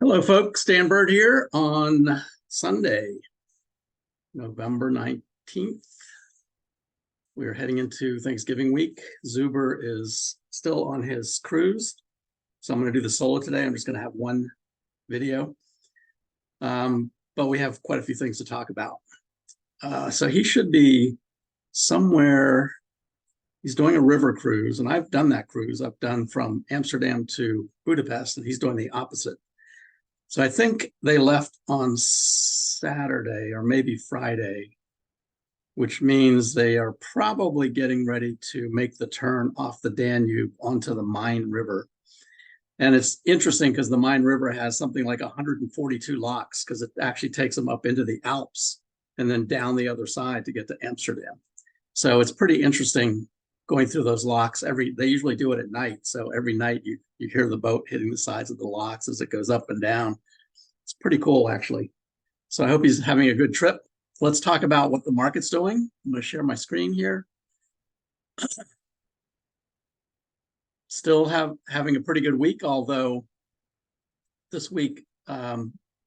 Hello, folks. Dan Bird here on Sunday, November 19th. We're heading into Thanksgiving week. Zuber is still on his cruise, so I'm going to do the solo today. I'm just going to have one video, but we have quite a few things to talk about. So he should be somewhere. He's doing a river cruise, and I've done that cruise. I've done from Amsterdam to Budapest, and he's doing the opposite. So I think they left on Saturday or maybe Friday, which means they are probably getting ready to make the turn off the Danube onto the Main River. And it's interesting because the Main River has something like 142 locks because it actually takes them up into the Alps and then down the other side to get to Amsterdam. So it's pretty interesting going through those locks. They usually do it at night. So every night you hear the boat hitting the sides of the locks as it goes up and down. It's pretty cool, actually. So I hope he's having a good trip. Let's talk about what the market's doing. I'm going to share my screen here. Still having a pretty good week, although this week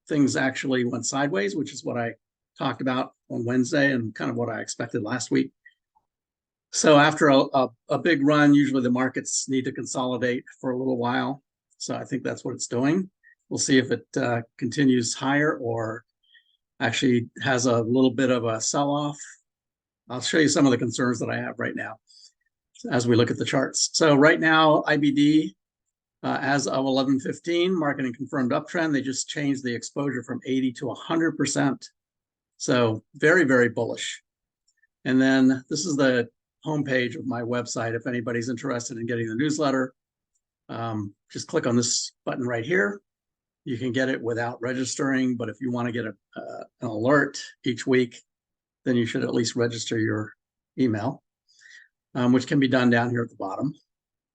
things actually went sideways, which is what I talked about on Wednesday and kind of what I expected last week. So after a big run, usually the markets need to consolidate for a little while. So I think that's what it's doing. We'll see if it continues higher or actually has a little bit of a sell-off. I'll show you some of the concerns that I have right now as we look at the charts. So right now, IBD, as of 11:15, market and confirmed uptrend. They just changed the exposure from 80 to 100%. So very, very bullish. And then this is the homepage of my website. If anybody's interested in getting the newsletter, just click on this button right here. You can get it without registering, but if you want to get an alert each week, then you should at least register your email, which can be done down here at the bottom.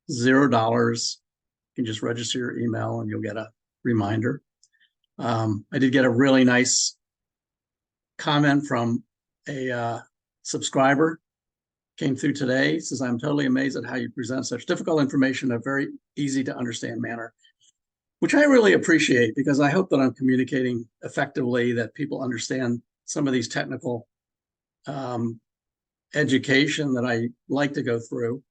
$0. You can just register your email and you'll get a reminder. I did get a really nice comment from a subscriber. Came through today. It says, I'm totally amazed at how you present such difficult information in a very easy to understand manner, which I really appreciate because I hope that I'm communicating effectively, that people understand some of these technical education that I like to go through.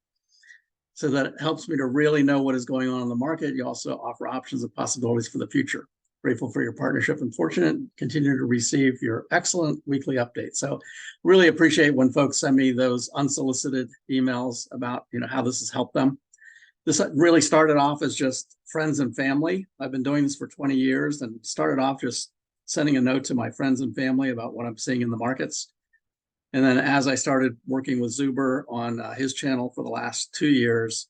So that it helps me to really know what is going on in the market. You also offer options and possibilities for the future. Grateful for your partnership and fortunate continue to receive your excellent weekly updates. So really appreciate when folks send me those unsolicited emails about how this has helped them. This really started off as just friends and family. I've been doing this for 20 years and started off just sending a note to my friends and family about what I'm seeing in the markets. And then as I started working with Zuber on his channel for the last 2 years,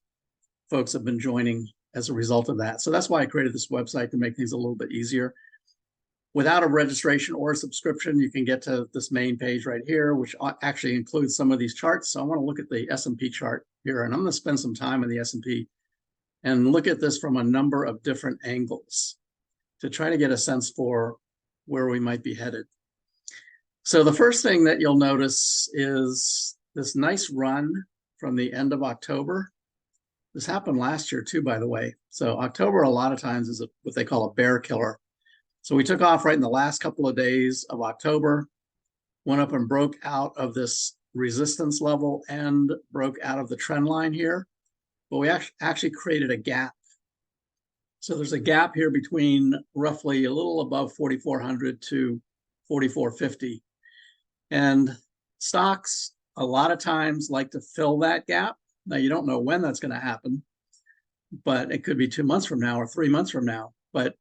folks have been joining as a result of that. So that's why I created this website, to make things a little bit easier. Without a registration or a subscription, you can get to this main page right here, which actually includes some of these charts. So I want to look at the S&P chart here, and I'm going to spend some time in the S&P and look at this from a number of different angles to try to get a sense for where we might be headed. So the first thing that you'll notice is this nice run from the end of October. This happened last year too, by the way. So October a lot of times is what they call a bear killer. So we took off right in the last couple of days of October, went up and broke out of this resistance level and broke out of the trend line here. But we actually created a gap. So there's a gap here between roughly a little above 4,400 to 4,450. And stocks a lot of times like to fill that gap. Now, you don't know when that's going to happen, but it could be 2 months from now or 3 months from now. But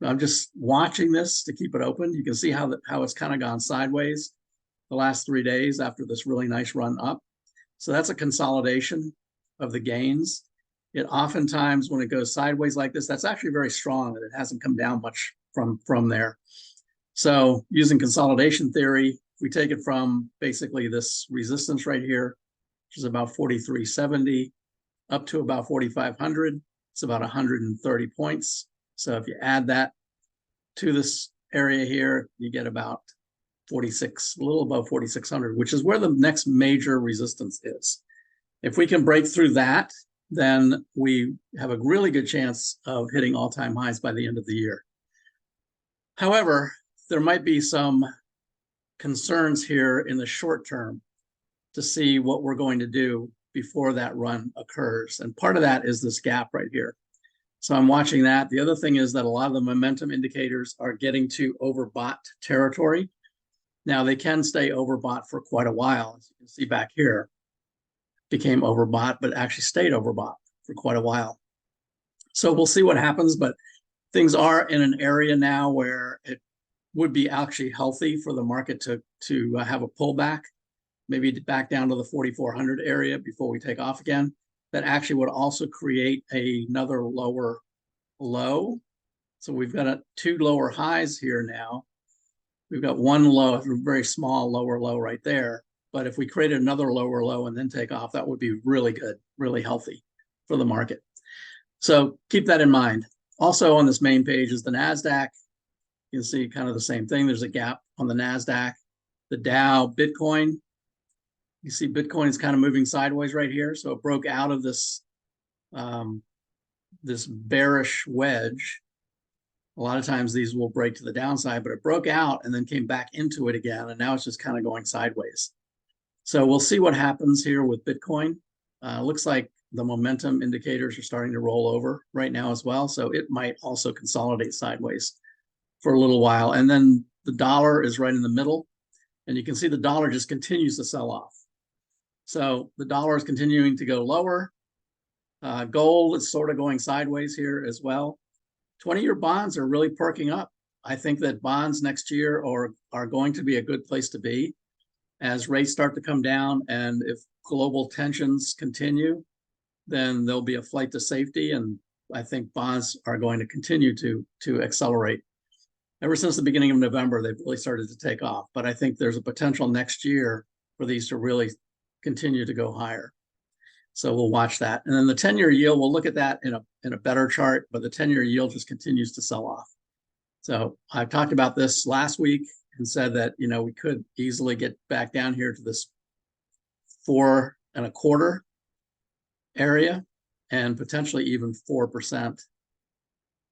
I'm just watching this to keep it open. You can see how it's kind of gone sideways the last 3 days after this really nice run up. So that's a consolidation of the gains. It oftentimes, when it goes sideways like this, that's actually very strong, that it hasn't come down much from there. So using consolidation theory, we take it from basically this resistance right here, which is about 4370, up to about 4,500. It's about 130 points. So if you add that to this area here, you get about 46, a little above 4,600, which is where the next major resistance is. If we can break through that, then we have a really good chance of hitting all-time highs by the end of the year. However, there might be some concerns here in the short term to see what we're going to do before that run occurs. And part of that is this gap right here. So I'm watching that. The other thing is that a lot of the momentum indicators are getting to overbought territory. Now they can stay overbought for quite a while. As you can see back here, became overbought, but actually stayed overbought for quite a while. So we'll see what happens, but things are in an area now where it would be actually healthy for the market to have a pullback, maybe back down to the 4,400 area before we take off again. That actually would also create another lower low. So we've got two lower highs here now. We've got one low, a very small lower low right there. But if we created another lower low and then take off, that would be really good, really healthy for the market. So keep that in mind. Also on this main page is the NASDAQ. You can see kind of the same thing. There's a gap on the NASDAQ. The Dow, Bitcoin. You see Bitcoin is kind of moving sideways right here. So it broke out of this, this bearish wedge. A lot of times these will break to the downside, but it broke out and then came back into it again. And now it's just kind of going sideways. So we'll see what happens here with Bitcoin. Looks like the momentum indicators are starting to roll over right now as well. So it might also consolidate sideways for a little while. And then the dollar is right in the middle. And you can see the dollar just continues to sell off. So the dollar is continuing to go lower. Gold is sort of going sideways here as well. 20-year bonds are really perking up. I think that bonds next year are going to be a good place to be as rates start to come down. And if global tensions continue, then there'll be a flight to safety. And I think bonds are going to continue to accelerate. Ever since the beginning of November, they've really started to take off. But I think there's a potential next year for these to really continue to go higher. So we'll watch that. And then the 10-year yield, we'll look at that in a better chart, but the 10-year yield just continues to sell off. So I've talked about this last week and said that, you know, we could easily get back down here to this 4.25 area and potentially even 4%,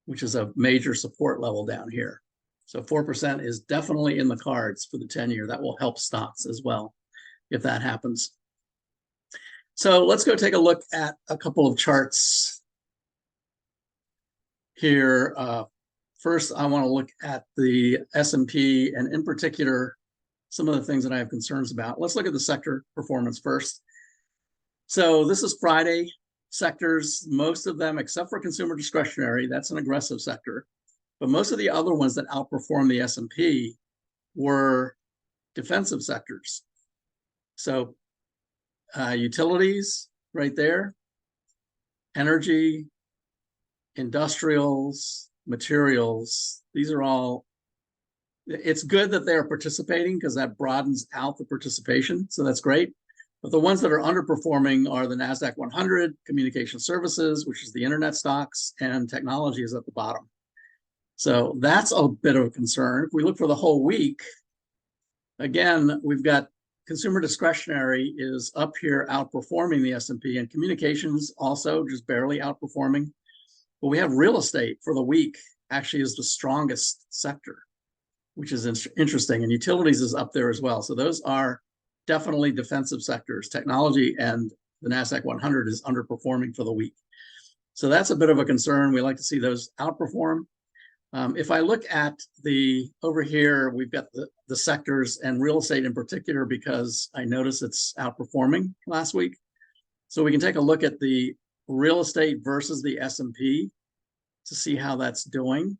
which is a major support level down here. So 4% is definitely in the cards for the 10-year. That will help stocks as well if that happens. So let's go take a look at a couple of charts here. First, I want to look at the S&P and in particular, some of the things that I have concerns about. Let's look at the sector performance first. So this is Friday. Sectors, most of them, except for consumer discretionary, that's an aggressive sector. But most of the other ones that outperformed the S&P were defensive sectors. So utilities right there, energy, industrials, materials, these are all, it's good that they're participating because that broadens out the participation. So that's great. But the ones that are underperforming are the NASDAQ 100, communication services, which is the internet stocks, and technology is at the bottom. So that's a bit of a concern. If we look for the whole week, again, we've got consumer discretionary is up here outperforming the S&P, and communications also just barely outperforming. But we have real estate for the week actually is the strongest sector, which is interesting. And utilities is up there as well. So those are definitely defensive sectors. Technology and the NASDAQ 100 is underperforming for the week. So that's a bit of a concern. We like to see those outperform. If I look at over here, we've got the sectors and real estate in particular, because I notice it's outperforming last week. So we can take a look at the real estate versus the S&P to see how that's doing.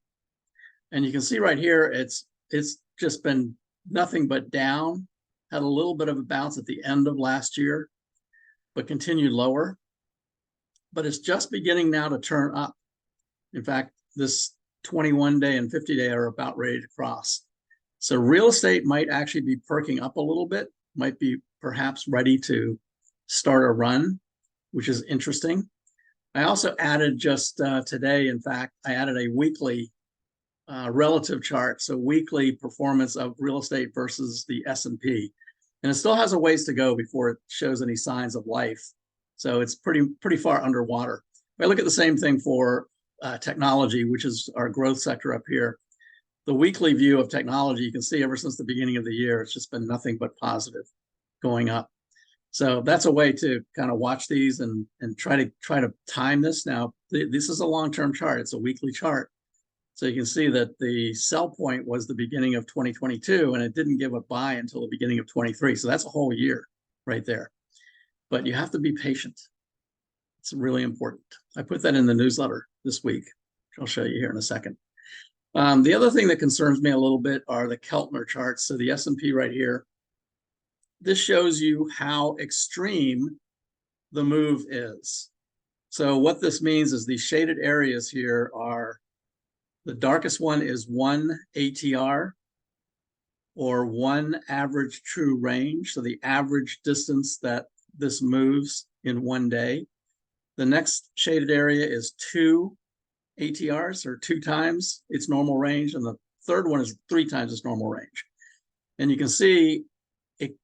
And you can see right here, it's just been nothing but down, had a little bit of a bounce at the end of last year, but continued lower. But it's just beginning now to turn up. In fact, this 21-day and 50-day are about ready to cross. So real estate might actually be perking up a little bit, might be perhaps ready to start a run, which is interesting. I also added just today, in fact, I added a weekly relative chart. So weekly performance of real estate versus the S&P. And it still has a ways to go before it shows any signs of life. So it's pretty far underwater. If I look at the same thing for technology, which is our growth sector up here, the weekly view of technology, you can see ever since the beginning of the year, it's just been nothing but positive going up. So that's a way to kind of watch these and try to time this. Now, this is a long-term chart. It's a weekly chart. So you can see that the sell point was the beginning of 2022, and it didn't give a buy until the beginning of 23. So that's a whole year right there. But you have to be patient. It's really important. I put that in the newsletter this week, which I'll show you here in a second. The other thing that concerns me a little bit are the Keltner charts. So the S&P right here, this shows you how extreme the move is. So what this means is these shaded areas here are, the darkest one is 1 ATR, or 1 average true range. So the average distance that this moves in one day. The next shaded area is 2 ATRs, or 2 times its normal range. And the third one is 3 times its normal range. And you can see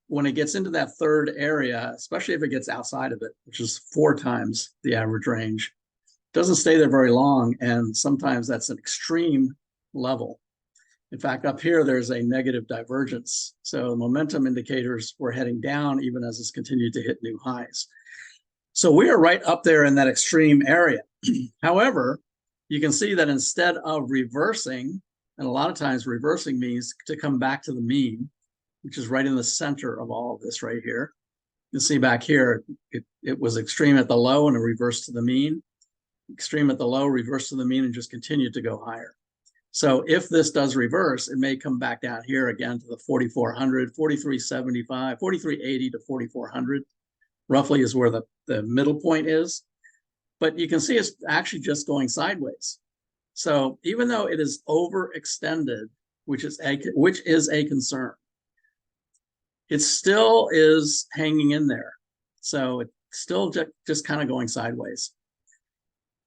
when it gets into that third area, especially if it gets outside of it, which is 4 times the average range, doesn't stay there very long. And sometimes that's an extreme level. In fact, up here, there's a negative divergence. So momentum indicators were heading down even as it's continued to hit new highs. So we are right up there in that extreme area. However, you can see that instead of reversing, and a lot of times reversing means to come back to the mean, which is right in the center of all of this right here. You see back here, it was extreme at the low and it reversed to the mean. Extreme at the low, reversed to the mean, and just continued to go higher. So if this does reverse, it may come back down here again to the 4,400, 4,375, 4,380 to 4,400, roughly is where the middle point is. But you can see it's actually just going sideways. So even though it is overextended, which is a concern, it still is hanging in there. So it's still just kind of going sideways.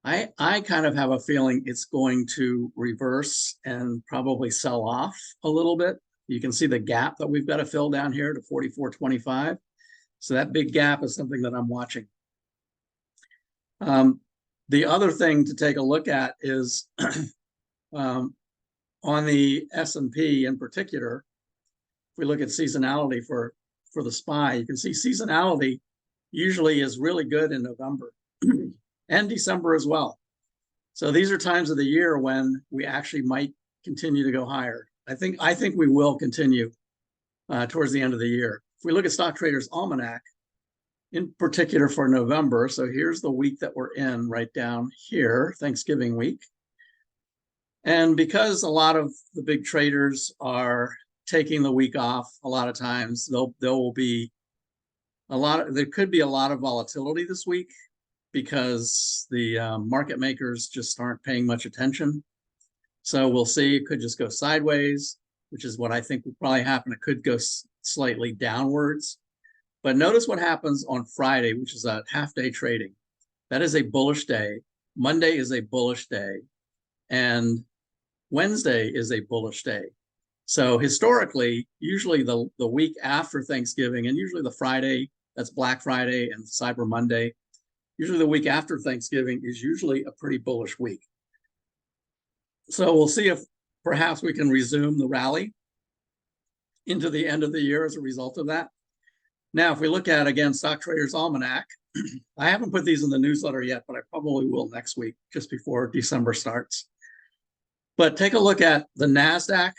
I kind of have a feeling it's going to reverse and probably sell off a little bit. You can see the gap that we've got to fill down here to 44.25. So that big gap is something that I'm watching. The other thing to take a look at is on the S&P in particular, if we look at seasonality for the SPY, you can see seasonality usually is really good in November and December as well. So these are times of the year when we actually might continue to go higher. I think we will continue towards the end of the year. If we look at Stock Traders Almanac, in particular for November, so here's the week that we're in right down here, Thanksgiving week. And because a lot of the big traders are taking the week off, a lot of times there could be a lot of volatility this week because the market makers just aren't paying much attention. So we'll see. It could just go sideways, which is what I think will probably happen. It could go slightly downwards. But notice what happens on Friday, which is a half-day trading. That is a bullish day. Monday is a bullish day. And Wednesday is a bullish day. So historically, usually the week after Thanksgiving, and usually the Friday, that's Black Friday and Cyber Monday, usually the week after Thanksgiving is usually a pretty bullish week. So we'll see if perhaps we can resume the rally into the end of the year as a result of that. Now, if we look at, again, Stock Traders Almanac, I haven't put these in the newsletter yet, but I probably will next week, just before December starts. But take a look at the NASDAQ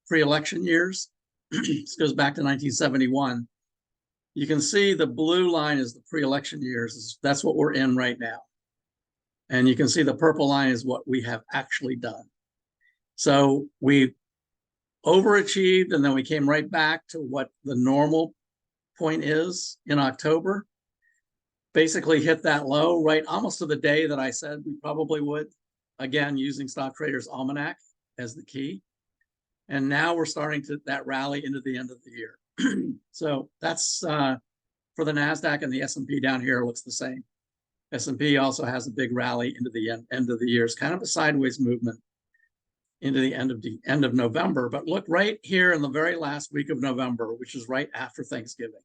pre-election years. This goes back to 1971. You can see the blue line is the pre-election years. That's what we're in right now. And you can see the purple line is what we have actually done. So we overachieved, and then we came right back to what the normal point is in October. Basically hit that low right almost to the day that I said we probably would, again, using Stock Traders Almanac as the key. And now we're starting that rally into the end of the year. So that's for the NASDAQ, and the S&P down here looks the same. S&P also has a big rally into the end of the year. It's kind of a sideways movement into the end of November. But look right here in the very last week of November, which is right after Thanksgiving.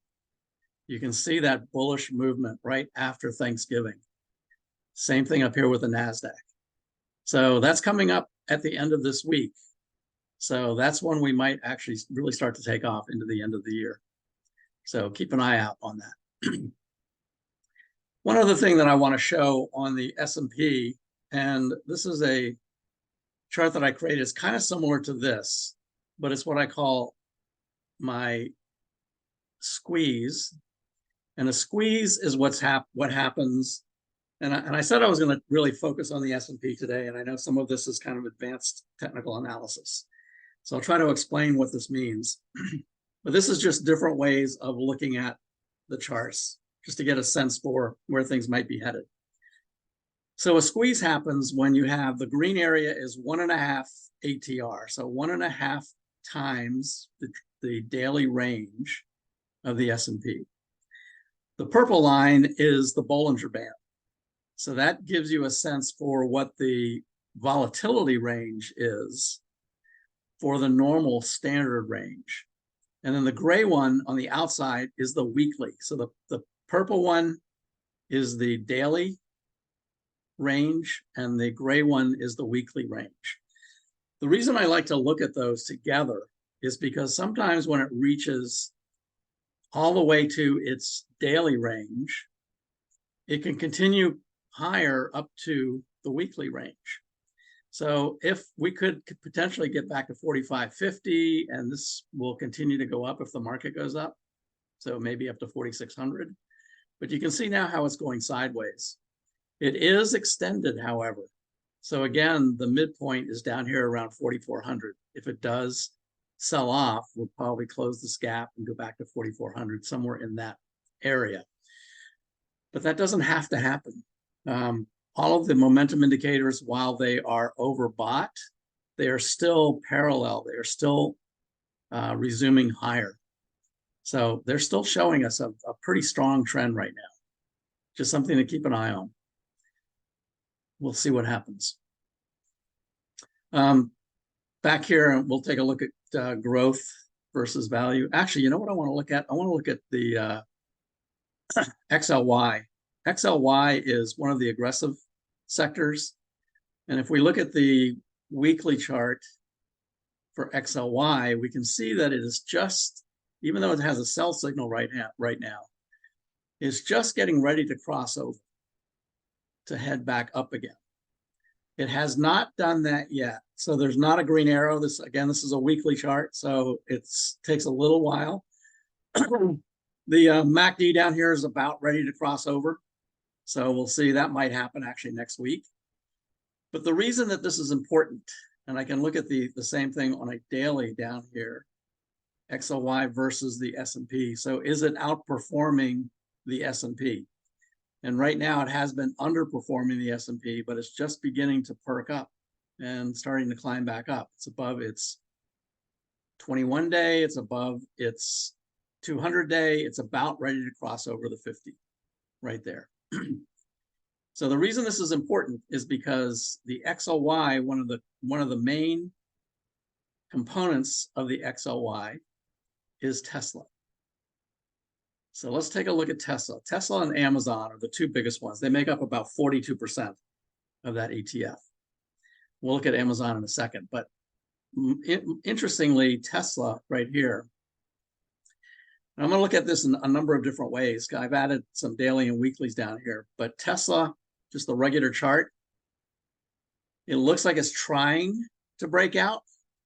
You can see that bullish movement right after Thanksgiving. Same thing up here with the NASDAQ. So that's coming up at the end of this week. So that's when we might actually really start to take off into the end of the year. So keep an eye out on that. One other thing that I want to show on the S&P, and this is a chart that I created, is kind of similar to this, but it's what I call my squeeze. And a squeeze is what happens. And I said I was going to really focus on the S&P today, and I know some of this is kind of advanced technical analysis. So I'll try to explain what this means. But this is just different ways of looking at the charts, just to get a sense for where things might be headed. So a squeeze happens when you have the green area is 1.5 ATR, so 1.5 times the daily range of the S&P. The purple line is the Bollinger Band. So that gives you a sense for what the volatility range is for the normal standard range. And then the gray one on the outside is the weekly. So the purple one is the daily range, and the gray one is the weekly range. The reason I like to look at those together is because sometimes when it reaches all the way to its daily range, it can continue higher up to the weekly range. So if we could potentially get back to 45.50, and this will continue to go up if the market goes up, so maybe up to 4,600. But you can see now how it's going sideways. It is extended, however. So again, the midpoint is down here around 4,400. If it does sell off, we'll probably close this gap and go back to 4,400, somewhere in that area. But that doesn't have to happen. All of the momentum indicators, while they are overbought, they are still parallel. They are still resuming higher. So they're still showing us a pretty strong trend right now. Just something to keep an eye on. We'll see what happens. Back here, we'll take a look at growth versus value. Actually, you know what I want to look at? I want to look at the XLY. XLY is one of the aggressive sectors. And if we look at the weekly chart for XLY, we can see that it is just, even though it has a sell signal right now, is just getting ready to cross over to head back up again. It has not done that yet. So there's not a green arrow. This is a weekly chart, so it takes a little while. The MACD down here is about ready to cross over. So we'll see, that might happen actually next week. But the reason that this is important, and I can look at the same thing on a daily down here, XLY versus the S&P. So is it outperforming the S&P? And right now it has been underperforming the S&P, but it's just beginning to perk up and starting to climb back up. It's above its 21-day, it's above its 200-day, it's about ready to cross over the 50 right there. So the reason this is important is because the XLY, one of the main components of the XLY is Tesla. So let's take a look at Tesla. Tesla and Amazon are the two biggest ones. They make up about 42% of that ETF. We'll look at Amazon in a second, but interestingly, Tesla right here, and I'm going to look at this in a number of different ways. I've added some daily and weeklies down here, but Tesla, just the regular chart, it looks like it's trying to break out.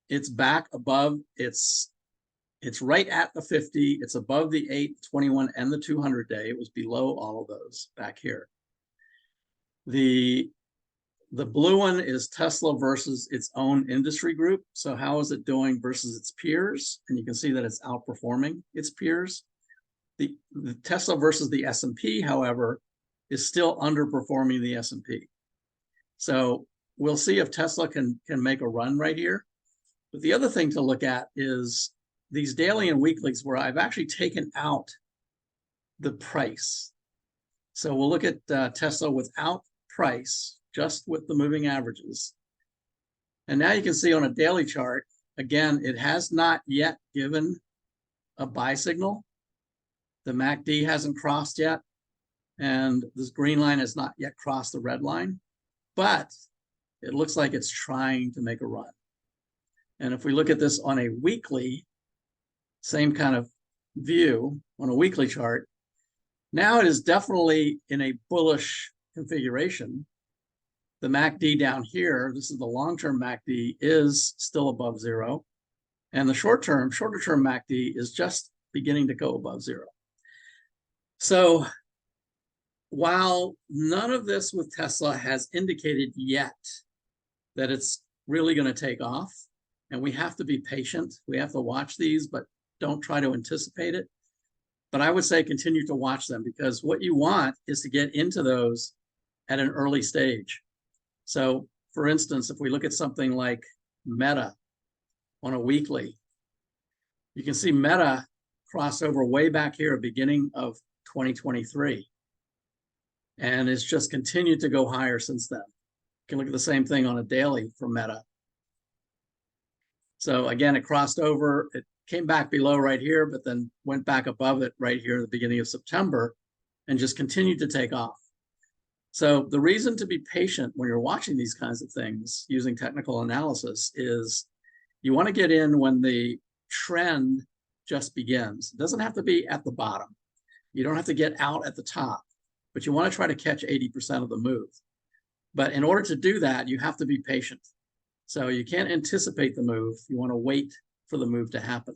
It's back above, it's right at the 50. It's above the 8, 21, and the 200-day. It was below all of those back here. The blue one is Tesla versus its own industry group. So how is it doing versus its peers? And you can see that it's outperforming its peers. The Tesla versus the S&P, however, is still underperforming the S&P. So we'll see if Tesla can make a run right here. But the other thing to look at is these daily and weeklies where I've actually taken out the price. So we'll look at Tesla without price, just with the moving averages. And now you can see on a daily chart, again, it has not yet given a buy signal. The MACD hasn't crossed yet, and this green line has not yet crossed the red line, but it looks like it's trying to make a run. And if we look at this on a weekly, same kind of view on a weekly chart, now it is definitely in a bullish configuration. The MACD down here, this is the long-term MACD, is still above zero. And the shorter-term MACD is just beginning to go above zero. So while none of this with Tesla has indicated yet that it's really going to take off, and we have to be patient, we have to watch these, but don't try to anticipate it. But I would say continue to watch them, because what you want is to get into those at an early stage. So for instance, if we look at something like Meta on a weekly, you can see Meta cross over way back here, beginning of 2023, and it's just continued to go higher since then. You can look at the same thing on a daily for Meta. So again, it crossed over, it came back below right here, but then went back above it right here at the beginning of September and just continued to take off. So the reason to be patient when you're watching these kinds of things using technical analysis is you want to get in when the trend just begins. It doesn't have to be at the bottom. You don't have to get out at the top, but you want to try to catch 80% of the move. But in order to do that, you have to be patient. So you can't anticipate the move. You want to wait for the move to happen.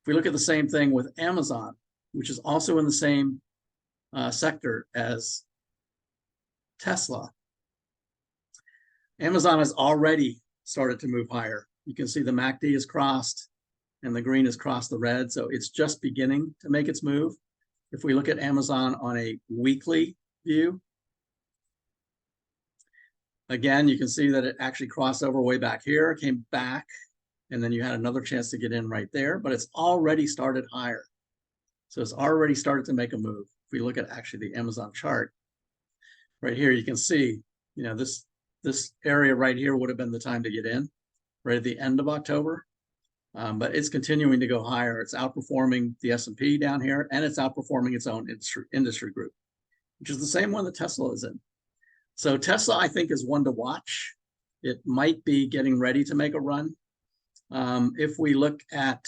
If we look at the same thing with Amazon, which is also in the same sector as Tesla, Amazon has already started to move higher. You can see the MACD is crossed and the green has crossed the red. So it's just beginning to make its move. If we look at Amazon on a weekly view, again, you can see that it actually crossed over way back here, came back, and then you had another chance to get in right there, but it's already started higher. So it's already started to make a move. If we look at actually the Amazon chart, right here, you can see, you know, this area right here would have been the time to get in, right at the end of October. But it's continuing to go higher. It's outperforming the S&P down here, and it's outperforming its own industry group, which is the same one that Tesla is in. So Tesla, I think, is one to watch. It might be getting ready to make a run. If we look at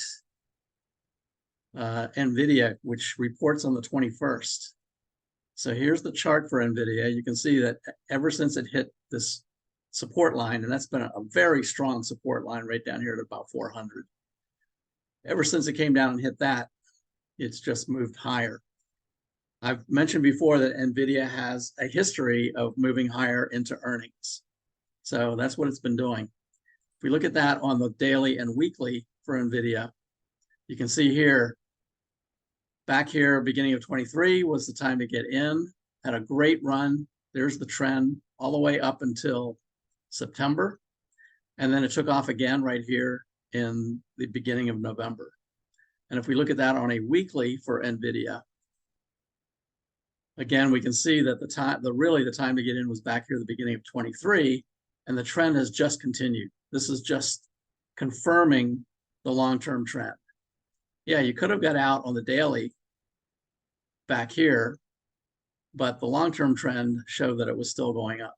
NVIDIA, which reports on the 21st. So here's the chart for NVIDIA. You can see that ever since it hit this support line, and that's been a very strong support line right down here at about 400. Ever since it came down and hit that, it's just moved higher. I've mentioned before that NVIDIA has a history of moving higher into earnings. So that's what it's been doing. If we look at that on the daily and weekly for NVIDIA, you can see here, back here, beginning of 23 was the time to get in, had a great run. There's the trend all the way up until September. And then it took off again right here in the beginning of November. And if we look at that on a weekly for NVIDIA, again, we can see that the time to get in was back here at the beginning of 23, and the trend has just continued. This is just confirming the long-term trend. Yeah, you could have got out on the daily back here, but the long-term trend showed that it was still going up.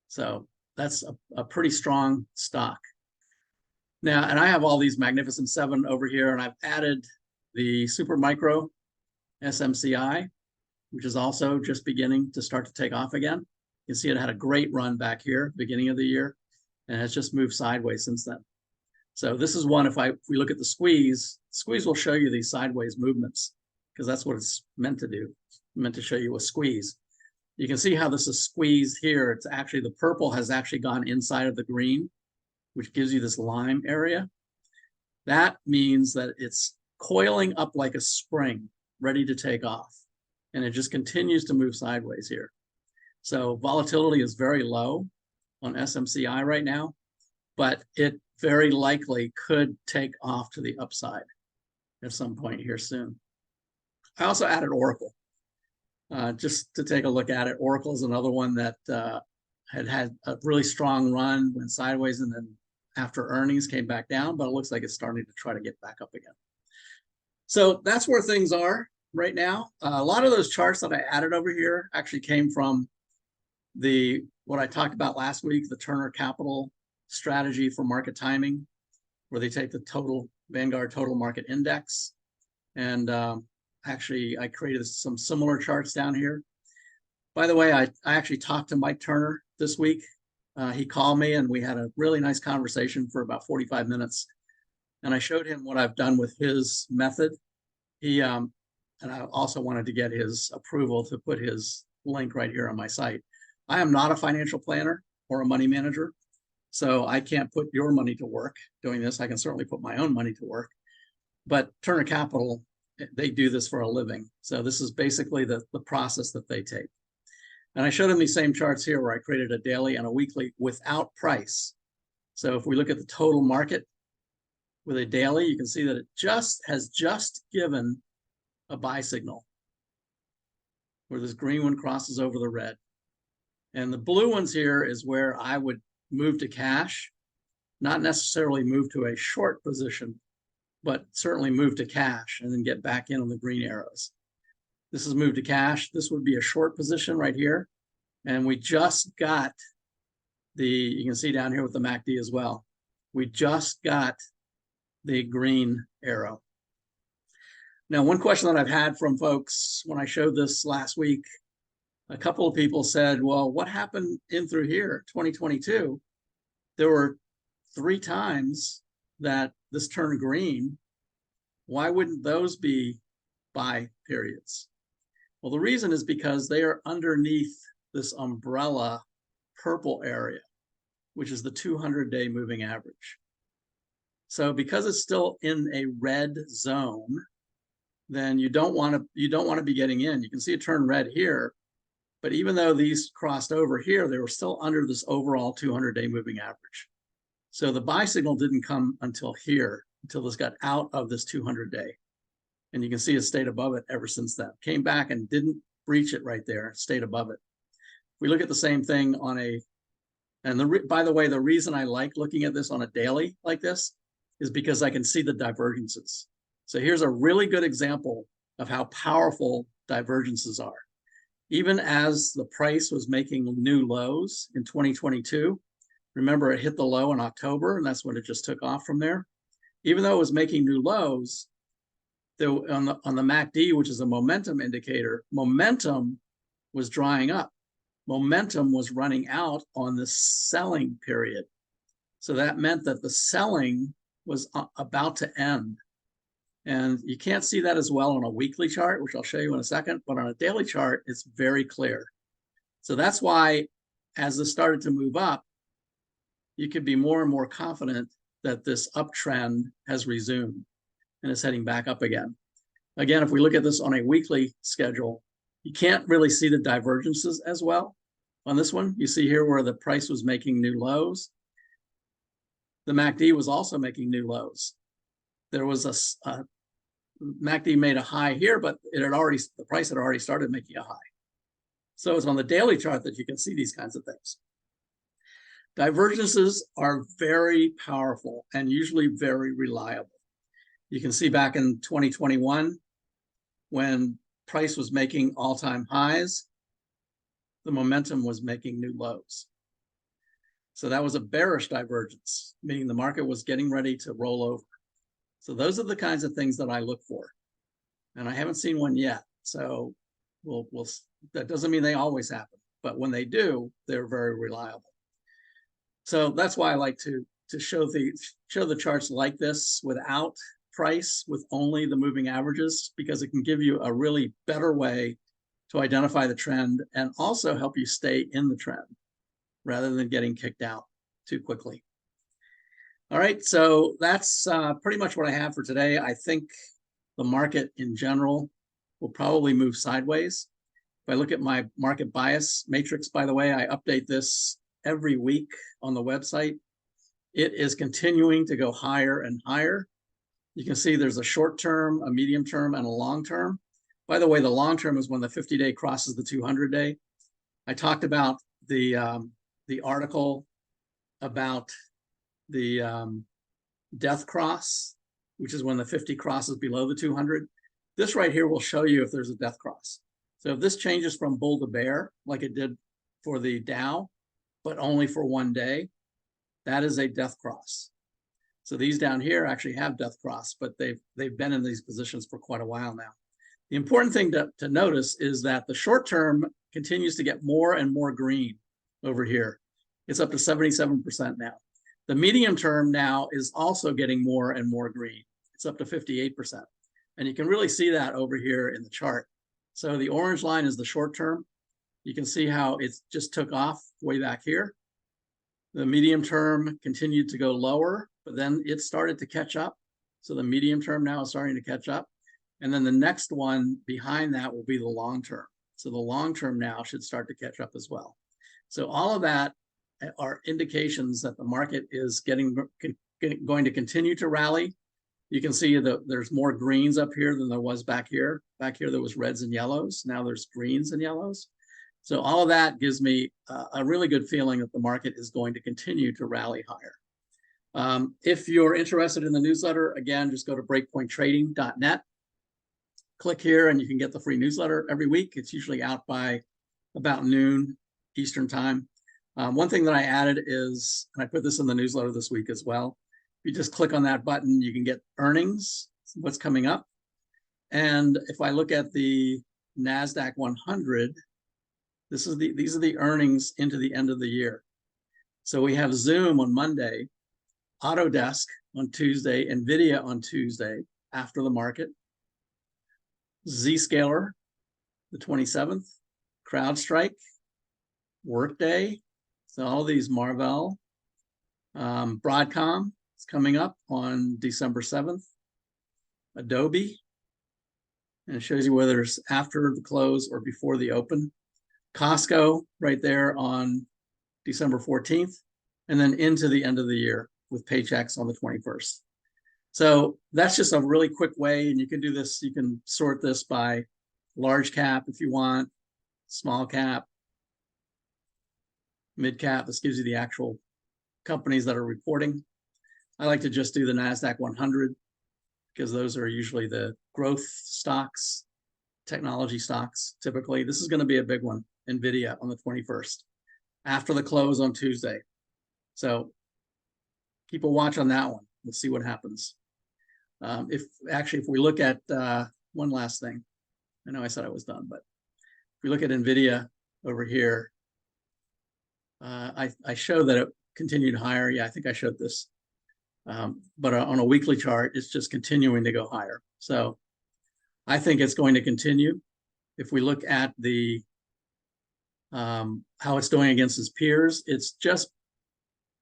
So that's a pretty strong stock. Now, and I have all these Magnificent 7 over here, and I've added the Super Micro SMCI, which is also just beginning to start to take off again. You can see it had a great run back here, beginning of the year, and has just moved sideways since then. So this is one, if we look at the squeeze will show you these sideways movements, because that's what it's meant to do. It's meant to show you a squeeze. You can see how this is squeezed here. It's actually, the purple has actually gone inside of the green, which gives you this lime area. That means that it's coiling up like a spring, ready to take off. And it just continues to move sideways here. So volatility is very low on SMCI right now, but it very likely could take off to the upside at some point here soon. I also added Oracle, just to take a look at it. Oracle is another one that had a really strong run, went sideways, and then after earnings came back down, but it looks like it's starting to try to get back up again. So that's where things are right now. A lot of those charts that I added over here actually came from what I talked about last week, the Turner Capital strategy for market timing. where they take the total Vanguard total market index. And actually, I created some similar charts down here. By the way, I actually talked to Mike Turner this week. He called me and we had a really nice conversation for about 45 minutes. And I showed him what I've done with his method. And I also wanted to get his approval to put his link right here on my site. I am not a financial planner or a money manager, so I can't put your money to work doing this. I can certainly put my own money to work, but Turner Capital, they do this for a living. So this is basically the process that they take. And I showed him these same charts here where I created a daily and a weekly without price. So if we look at the total market with a daily, you can see that it has just given a buy signal where this green one crosses over the red. And the blue ones here is where I would move to cash, not necessarily move to a short position, but certainly move to cash and then get back in on the green arrows. This is move to cash. This would be a short position right here. And we just got you can see down here with the MACD as well. We just got the green arrow. Now, one question that I've had from folks when I showed this last week, a couple of people said, well, what happened in through here, 2022? There were 3 times that this turned green. Why wouldn't those be buy periods? Well, the reason is because they are underneath this umbrella purple area, which is the 200-day moving average. So because it's still in a red zone, then you don't want to be getting in. You can see it turn red here, but even though these crossed over here, they were still under this overall 200-day moving average. So the buy signal didn't come until here, until this got out of this 200-day. And you can see it stayed above it ever since then. Came back and didn't breach it right there, stayed above it. We look at the same thing on by the way, the reason I like looking at this on a daily like this is because I can see the divergences. So here's a really good example of how powerful divergences are. Even as the price was making new lows in 2022, remember it hit the low in October, and that's when it just took off from there. Even though it was making new lows, on the MACD, which is a momentum indicator, momentum was drying up. Momentum was running out on the selling period. So that meant that the selling was about to end. And you can't see that as well on a weekly chart, which I'll show you in a second, but on a daily chart, it's very clear. So that's why as this started to move up, you could be more and more confident that this uptrend has resumed and is heading back up again. Again, if we look at this on a weekly schedule, you can't really see the divergences as well. On this one, you see here where the price was making new lows. The MACD was also making new lows. There was a MACD made a high here, but the price had already started making a high. So it's on the daily chart that you can see these kinds of things. Divergences are very powerful and usually very reliable. You can see back in 2021, when price was making all-time highs, the momentum was making new lows. So that was a bearish divergence, meaning the market was getting ready to roll over. So those are the kinds of things that I look for. And I haven't seen one yet. So that doesn't mean they always happen, but when they do, they're very reliable. So that's why I like to show the charts like this without price, with only the moving averages, because it can give you a really better way to identify the trend and also help you stay in the trend rather than getting kicked out too quickly. All right, so that's pretty much what I have for today. I think the market in general will probably move sideways. If I look at my market bias matrix, by the way, I update this every week on the website. It is continuing to go higher and higher. You can see there's a short term, a medium term, and a long term. By the way, the long term is when the 50-day crosses the 200-day. I talked about the article about the death cross, which is when the 50 crosses below the 200. This right here will show you if there's a death cross. So if this changes from bull to bear, like it did for the Dow, but only for one day, that is a death cross. So these down here actually have death cross, but they've been in these positions for quite a while now. The important thing to notice is that the short term continues to get more and more green over here. It's up to 77% now. The medium term now is also getting more and more green. It's up to 58%. And you can really see that over here in the chart. So the orange line is the short term. You can see how it just took off way back here. The medium term continued to go lower, but then it started to catch up. So the medium term now is starting to catch up. And then the next one behind that will be the long term. So the long term now should start to catch up as well. So all of that are indications that the market is going to continue to rally. You can see that there's more greens up here than there was back here. Back here there was reds and yellows. Now there's greens and yellows. So all of that gives me a really good feeling that the market is going to continue to rally higher. If you're interested in the newsletter, again, just go to breakpointtrading.net. Click here and you can get the free newsletter every week. It's usually out by about noon Eastern time. One thing that I added is, and I put this in the newsletter this week as well, if you just click on that button, you can get earnings, what's coming up. And if I look at the NASDAQ 100, these are the earnings into the end of the year. So we have Zoom on Monday, Autodesk on Tuesday, NVIDIA on Tuesday after the market, Zscaler the 27th, CrowdStrike, Workday, so all these Marvell, Broadcom is coming up on December 7th, Adobe, and it shows you whether it's after the close or before the open, Costco right there on December 14th, and then into the end of the year with paychecks on the 21st. So that's just a really quick way, and you can do this, you can sort this by large cap if you want, small cap, mid cap. This gives you the actual companies that are reporting. I like to just do the NASDAQ 100 because those are usually the growth stocks, technology stocks. Typically, this is going to be a big one, NVIDIA on the 21st, after the close on Tuesday. So keep a watch on that one. We'll see what happens. If we look at one last thing, I know I said I was done, but if we look at NVIDIA over here, I showed that it continued higher. Yeah, I think I showed this. But on a weekly chart, it's just continuing to go higher. So I think it's going to continue. If we look at the how it's doing against its peers, it's just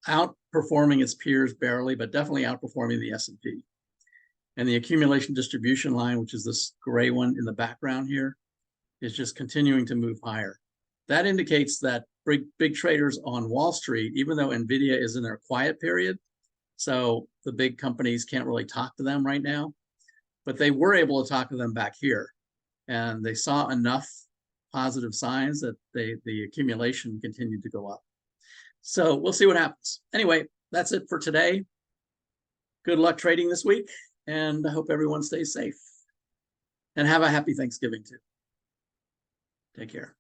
outperforming its peers barely, but definitely outperforming the S&P. And the accumulation distribution line, which is this gray one in the background here, is just continuing to move higher. That indicates that big traders on Wall Street, even though NVIDIA is in their quiet period, so the big companies can't really talk to them right now, but they were able to talk to them back here. And they saw enough positive signs that the accumulation continued to go up. So we'll see what happens. Anyway, that's it for today. Good luck trading this week, and I hope everyone stays safe. And have a happy Thanksgiving too. Take care.